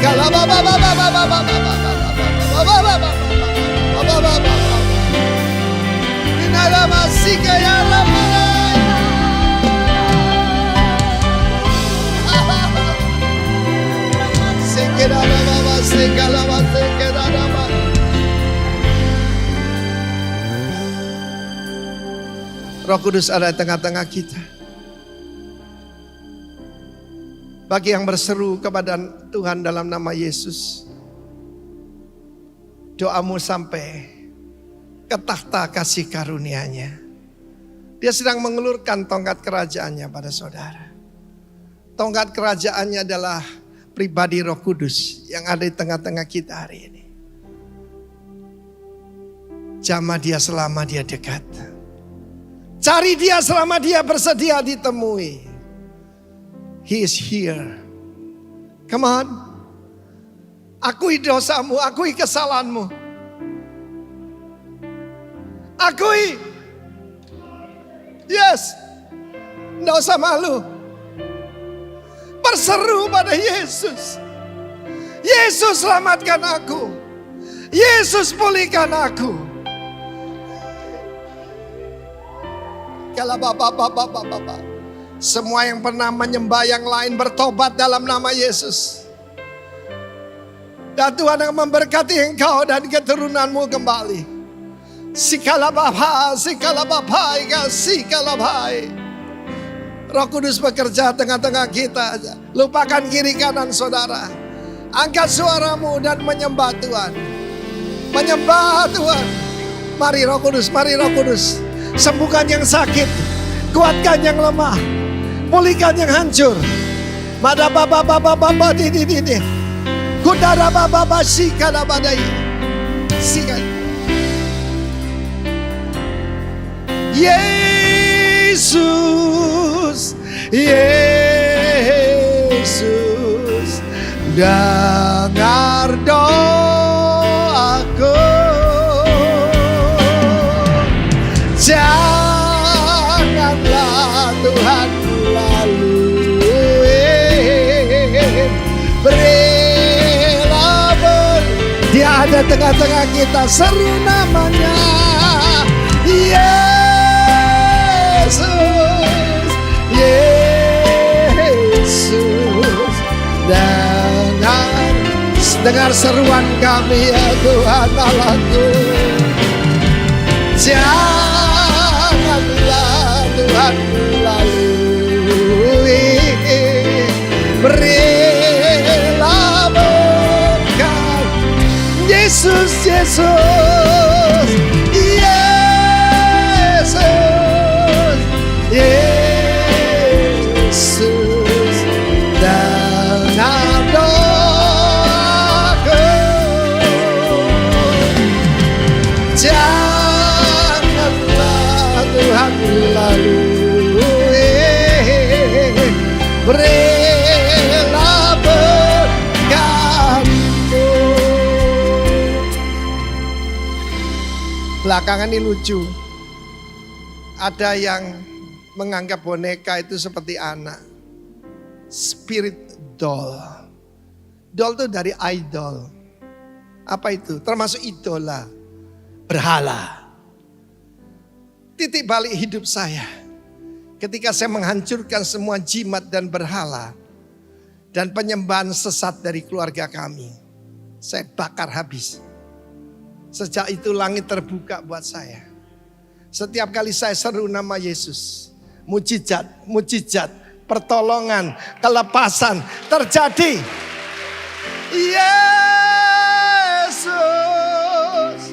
Kala baba baba baba baba baba baba. Inala masika yara. Sikira baba sikala sikira baba. Roh Kudus ada di tengah-tengah kita. Bagi yang berseru kepada Tuhan dalam nama Yesus, doamu sampai ke takhta kasih karunia-Nya. Dia sedang mengulurkan tongkat kerajaannya pada saudara. Tongkat kerajaannya adalah pribadi Roh Kudus yang ada di tengah-tengah kita hari ini. Jamah dia selama dia dekat. Cari dia selama dia bersedia ditemui. He is here. Come on. Akui dosamu, akui kesalahanmu. Akui. Yes. Tidak usah malu. Berseru pada Yesus. Yesus selamatkan aku. Yesus pulihkan aku. Kalau bapak. Semua yang pernah menyembah yang lain bertobat dalam nama Yesus. Dan Tuhan akan memberkati engkau dan keturunanmu kembali. Sikalababai, sikalabai. Roh Kudus bekerja tengah-tengah kita. Lupakan kiri kanan saudara. Angkat suaramu dan menyembah Tuhan. Menyembah Tuhan. Mari Roh Kudus, mari Roh Kudus. Sembuhkan yang sakit. Kuatkan yang lemah. Pulihkan yang hancur. Mada baba baba baba di. Kudara baba baba sikala badai. Sikala. Yesus, Yesus, dengar doaku. Janganlah Tuhan lalui, berilah Dia ada tengah-tengah kita, seru namanya Yesus, Yesus, dengar seruan kami ya Tuhan Allahku. Janganlah Tuhan lalui, berilah berkat. Yesus, Yesus, Yesus, Yesus, dengar doaku. Janganlah Tuhan lalui, berilah berkat-Mu. Belakangan ini lucu. Ada yang menganggap boneka itu seperti anak. Spirit doll. Doll itu dari idol. Apa itu? Termasuk idola. Berhala. Titik balik hidup saya. Ketika saya menghancurkan semua jimat dan berhala. Dan penyembahan sesat dari keluarga kami. Saya bakar habis. Sejak itu langit terbuka buat saya. Setiap kali saya seru nama Yesus, mujizat, mujizat, pertolongan, kelepasan terjadi. Yesus,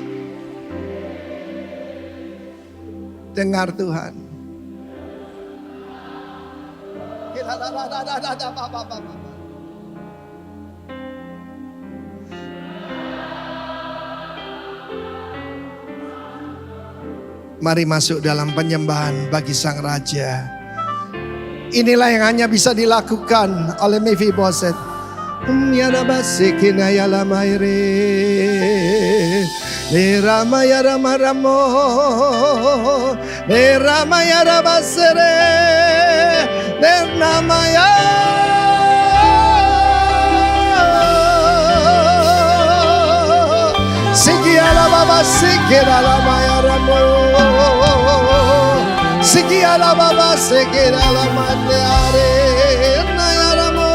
dengar Tuhan. Mari masuk dalam penyembahan bagi Sang Raja. Inilah yang hanya bisa dilakukan oleh Mephiboset. Sikiala baba sekera la mateare nayaramo.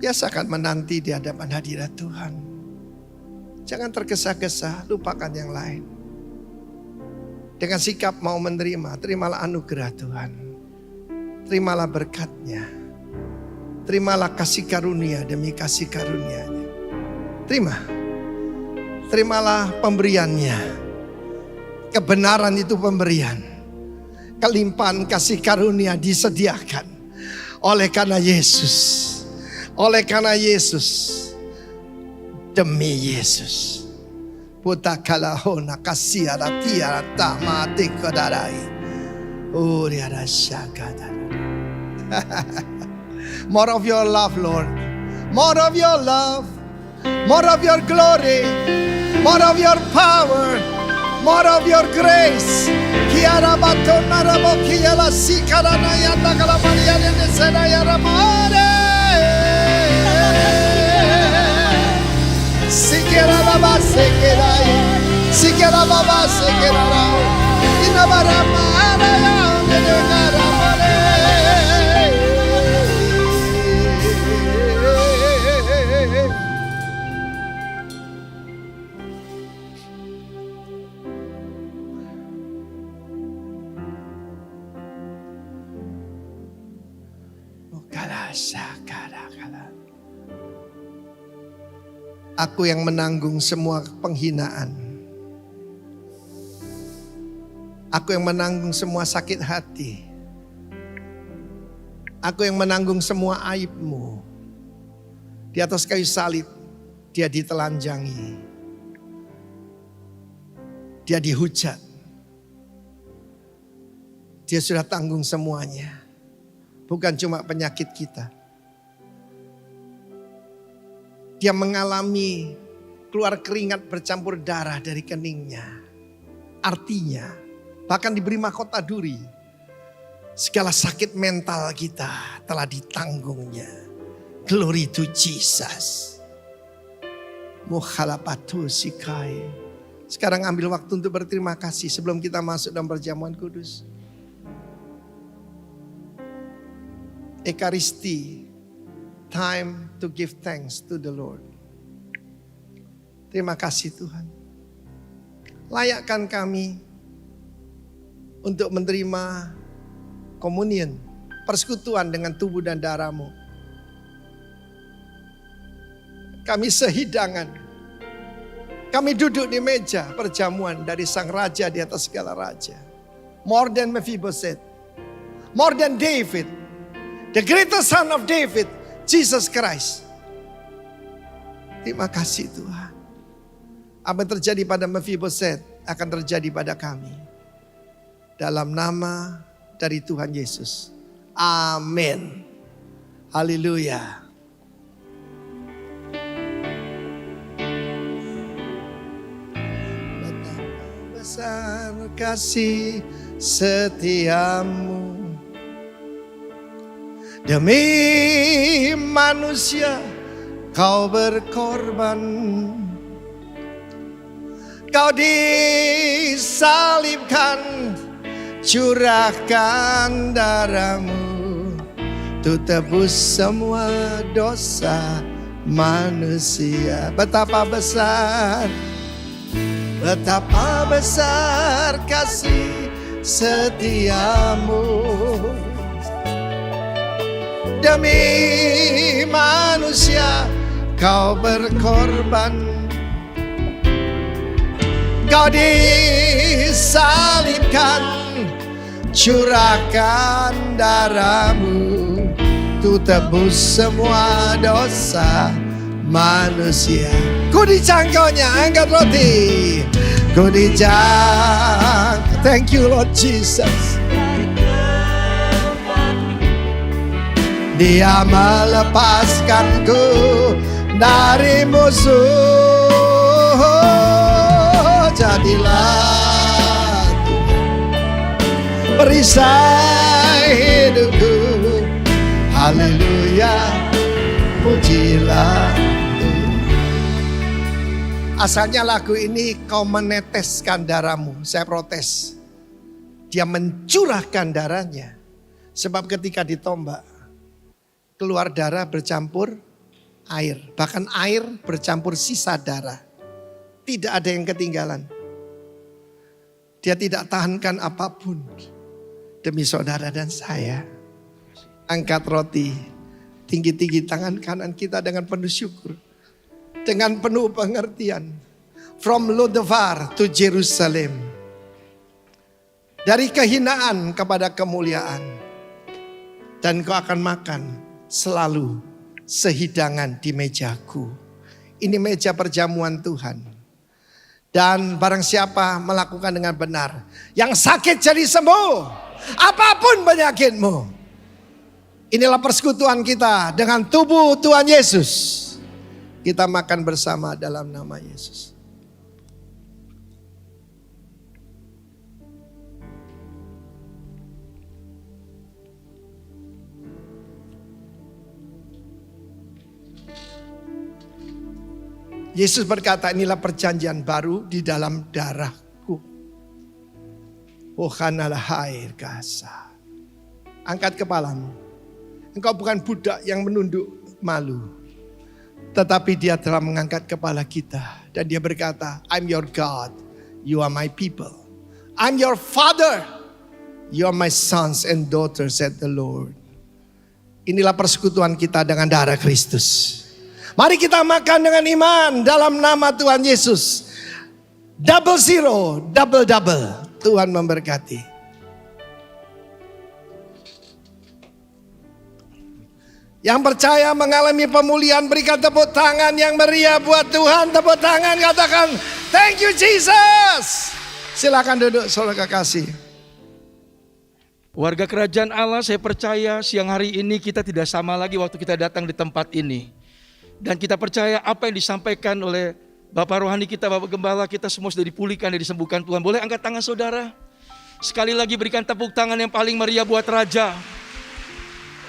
Biasakan menanti di hadapan hadirat Tuhan. Jangan tergesa-gesa, lupakan yang lain. Dengan sikap mau menerima, terimalah anugerah Tuhan. Terimalah berkat-Nya. Terimalah kasih karunia demi kasih karunia-Nya. Terima. Terimalah pemberian-Nya. Kebenaran itu pemberian. Kelimpahan kasih karunia disediakan. Oleh karena Yesus. Oleh karena Yesus. Demi Yesus. Putakalahona kasiara tiara tamati kodarai. Uriara syakadara. More of your love, Lord. More of your love. More of your glory. More of your power. More of your grace. Kiara batona rabo kiala sikarana yanda kalamaria de senaya ramare. Sikiara Aku yang menanggung semua penghinaan. Aku yang menanggung semua sakit hati. Aku yang menanggung semua aibmu. Di atas kayu salib, dia ditelanjangi. Dia dihujat. Dia sudah tanggung semuanya. Bukan cuma penyakit kita. Dia mengalami keluar keringat bercampur darah dari keningnya. Artinya, bahkan diberi mahkota duri. Segala sakit mental kita telah ditanggungnya. Glory to Jesus. Mukhalapatu sikai. Sekarang ambil waktu untuk berterima kasih sebelum kita masuk dalam perjamuan kudus. Ekaristi. Time to give thanks to the Lord. Terima kasih Tuhan. Layakkan kami untuk menerima komunion, persekutuan dengan tubuh dan darah-Mu. Kami sehidangan. Kami duduk di meja perjamuan dari Sang Raja di atas segala raja. More than Mephibosheth. More than David. The greatest son of David. Jesus Christ. Terima kasih Tuhan. Apa yang terjadi pada Mephibosheth akan terjadi pada kami. Dalam nama dari Tuhan Yesus. Amin. Haleluya. Betapa besar kasih setiamu. Demi manusia kau berkorban. Kau disalibkan, curahkan darahmu untuk tebus semua dosa manusia. Betapa besar kasih setiamu. Demi manusia kau berkorban. Kau disalibkan, curahkan darahmu untuk tebus semua dosa manusia. Ku dijangkaunya, angkat roti. Ku dijangkau. Thank you Lord Jesus. Dia melepaskanku dari musuh. Jadilah perisai hidupku. Haleluya, pujilah. Asalnya lagu ini kau meneteskan darahmu. Saya protes. Dia mencurahkan darahnya. Sebab ketika ditombak, keluar darah bercampur air. Bahkan air bercampur sisa darah. Tidak ada yang ketinggalan. Dia tidak tahankan apapun. Demi saudara dan saya. Angkat roti. Tinggi-tinggi tangan kanan kita dengan penuh syukur. Dengan penuh pengertian. From Lodebar to Jerusalem. Dari kehinaan kepada kemuliaan. Dan kau akan makan selalu sehidangan di mejaku. Ini meja perjamuan Tuhan. Dan barang siapa melakukan dengan benar. Yang sakit jadi sembuh. Apapun penyakitmu. Inilah persekutuan kita dengan tubuh Tuhan Yesus. Kita makan bersama dalam nama Yesus. Yesus berkata, inilah perjanjian baru di dalam darahku. Ohanalah kasa. Angkat kepalamu. Engkau bukan budak yang menunduk malu. Tetapi dia telah mengangkat kepala kita. Dan dia berkata, I'm your God, you are my people. I'm your father, you are my sons and daughters, said the Lord. Inilah persekutuan kita dengan darah Kristus. Mari kita makan dengan iman dalam nama Tuhan Yesus. 00, double. Tuhan memberkati. Yang percaya mengalami pemulihan, berikan tepuk tangan yang meriah buat Tuhan. Tepuk tangan, katakan thank you Jesus. Silakan duduk saudara kekasih. Warga kerajaan Allah, saya percaya siang hari ini kita tidak sama lagi waktu kita datang di tempat ini. Dan kita percaya apa yang disampaikan oleh Bapak Rohani kita, Bapak Gembala kita semua sudah dipulihkan dan disembuhkan Tuhan. Boleh angkat tangan saudara? Sekali lagi berikan tepuk tangan yang paling meriah buat Raja.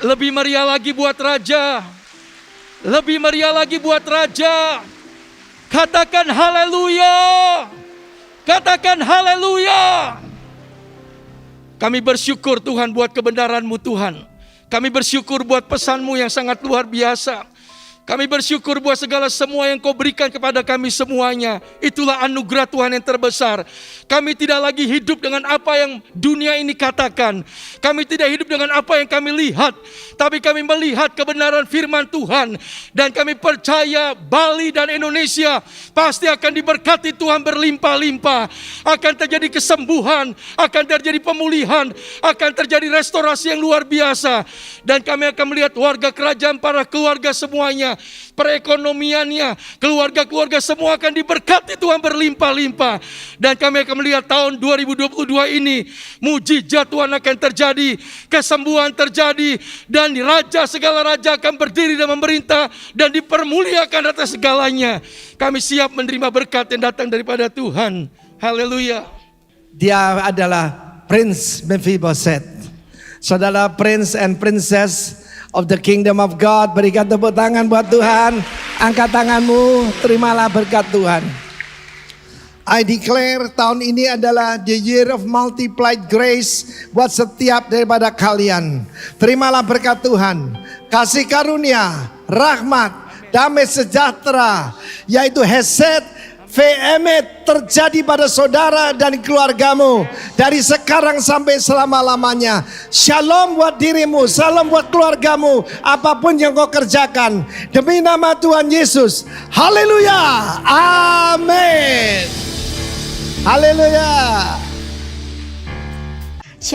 Lebih meriah lagi buat Raja. Lebih meriah lagi buat Raja. Katakan haleluya. Katakan haleluya. Kami bersyukur Tuhan buat kebenaran-Mu Tuhan. Kami bersyukur buat pesan-Mu yang sangat luar biasa. Kami bersyukur buat segala semua yang Kau berikan kepada kami semuanya. Itulah anugerah Tuhan yang terbesar. Kami tidak lagi hidup dengan apa yang dunia ini katakan. Kami tidak hidup dengan apa yang kami lihat. Tapi kami melihat kebenaran firman Tuhan. Dan kami percaya Bali dan Indonesia pasti akan diberkati Tuhan berlimpah-limpah. Akan terjadi kesembuhan, akan terjadi pemulihan, akan terjadi restorasi yang luar biasa. Dan kami akan melihat warga kerajaan, para keluarga semuanya, perekonomiannya, keluarga-keluarga semua akan diberkati Tuhan berlimpah-limpah. Dan kami akan melihat tahun 2022 ini mujizat Tuhan akan terjadi, kesembuhan terjadi, dan raja segala raja akan berdiri dan memerintah dan dipermuliakan atas segalanya. Kami siap menerima berkat yang datang daripada Tuhan. Haleluya. Dia adalah Prince Mephibosheth. Saudara Prince and Princess of the Kingdom of God, berikan tepuk tangan buat Tuhan. Angkat tanganmu, terimalah berkat Tuhan. I declare tahun ini adalah the year of multiplied grace buat setiap daripada kalian. Terimalah berkat Tuhan, kasih karunia, rahmat, damai sejahtera, yaitu hesed, Ve'emet terjadi pada saudara dan keluargamu dari sekarang sampai selama-lamanya. Shalom buat dirimu, shalom buat keluargamu, apapun yang kau kerjakan demi nama Tuhan Yesus. Haleluya, amin. Haleluya.